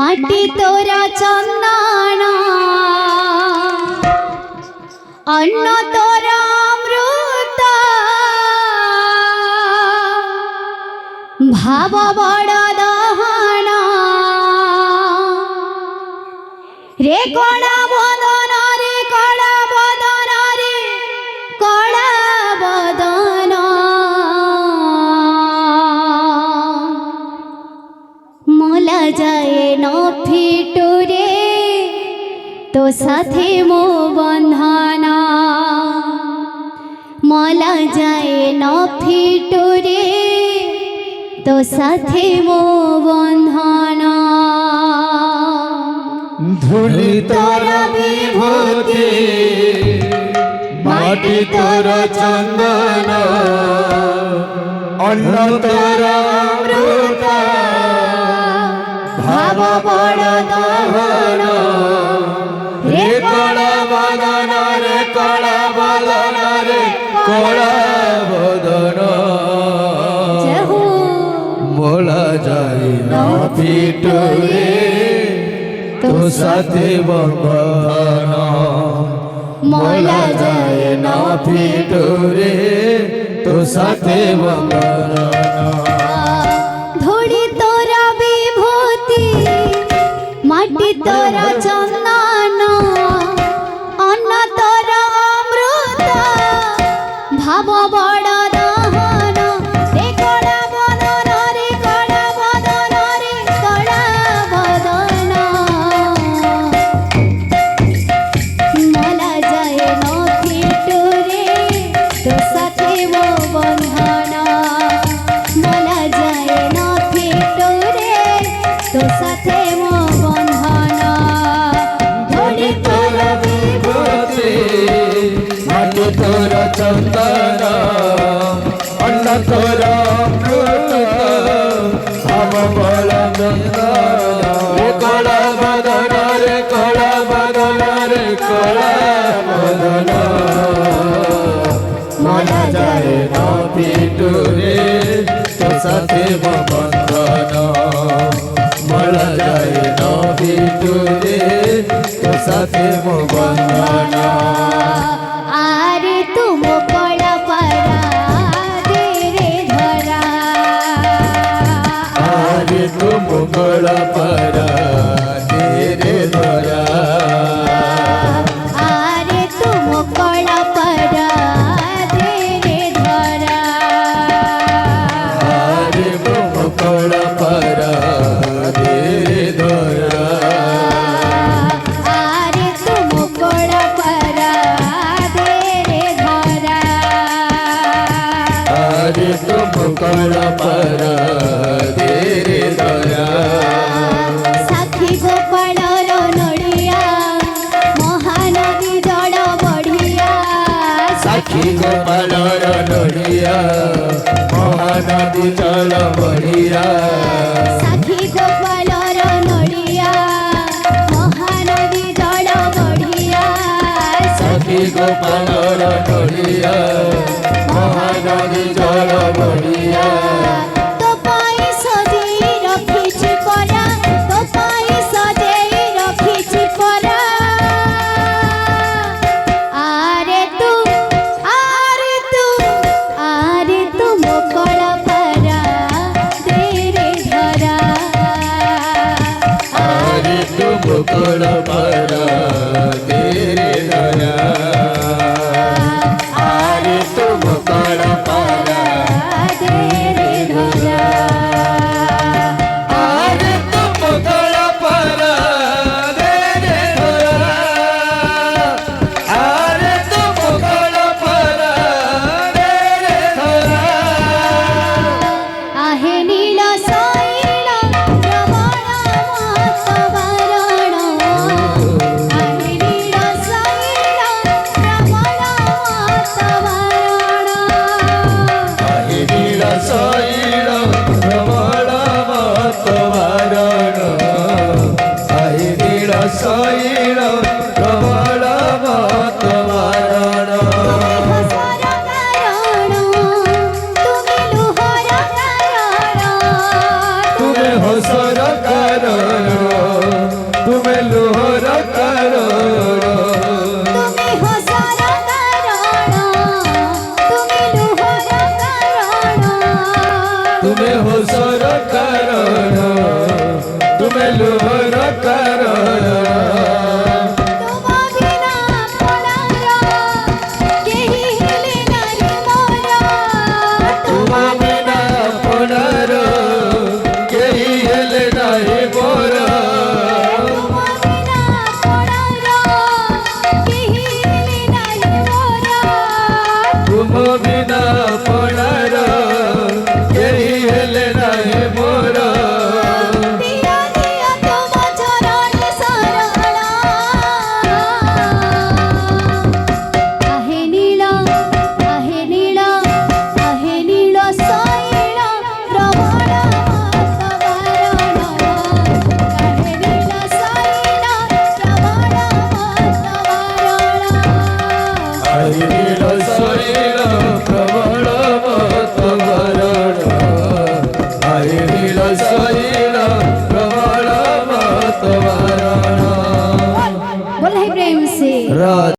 মাটি তোরা চন্দন অন্ন তোরা অমৃত ভাব বড় দহন রে কড়া বদন রে কড়া বদন রে কড়া বদন মোলা যায় ন ফিটুরে তো সাথে মো বন্ধন মোলা যায় ন ফিটুরে তো সাথে মো বন্ধন ধুলি তোর বিভূতি মাটি তোর চন্দন অন্ন তোর অমৃত ভাব বড় দহন রে কড়া বদন রে কড়া বদন রে কড়া বদন মোলা যায় না পিটুরে তো সাথে বন্ধন মোলা যায় না পিটুরে তো সাথে বন্ধন ধুলি তোরা বিভূতি মাটি তোরা চন্দন অন্ন তোরা অমৃত ভাব বড় দহন রে কড়া বদন রে কড়া বদন রে কড়া বদন মোলা যায় ন ফিটুরে তো সাথে মো বন্ধন মোলা যায় ন ফিটুরে তো সাথে মো বন্ধন ধুলি তোর বিভূতি মাটি তোর চন্দন অন্ন তোর অমৃত ভাব বড় দহন রে কড়া বদন রে কড়া বদন রে কড়া বদন মোলা যায় না পিটুরে তো সাথে বন্ধন মোলা যায় না পিটুরে তো সাথে বন্ধন আরে তুম কড়া পারা দে রে ধরা আরে তুম কড়া পারা দে রে ধরা আরে তুম কড়া পারা দে রে ধরা আরে তুম কড়া পারা দে রে ধরা আরে তুম কড়া পারা দে রে ধরা আরে তুম কড়া পারা দে রে ধরা সাথী গোপালর নড়িয়া মহানদী জল বঢ়িয়া সাক্ষী গোপালর নড়িয়া মহানদী জল বঢ়িয়া সাথী গোপালর নড়িয়া মহানদী জল বঢ়িয়া সাক্ষী গোপালর নড়িয়া মহানদী জল বঢ়িয়া তো পাই সজেই রখিছি পরা তো পাই সজেই রখিছি পরা আরে তু মোকড়া পারা দে রে ধরা আরে তুম কড়া পারা দে রে ধরা আরে তুম কড়া পারা দে हो सर कारण तुम लोहर कारण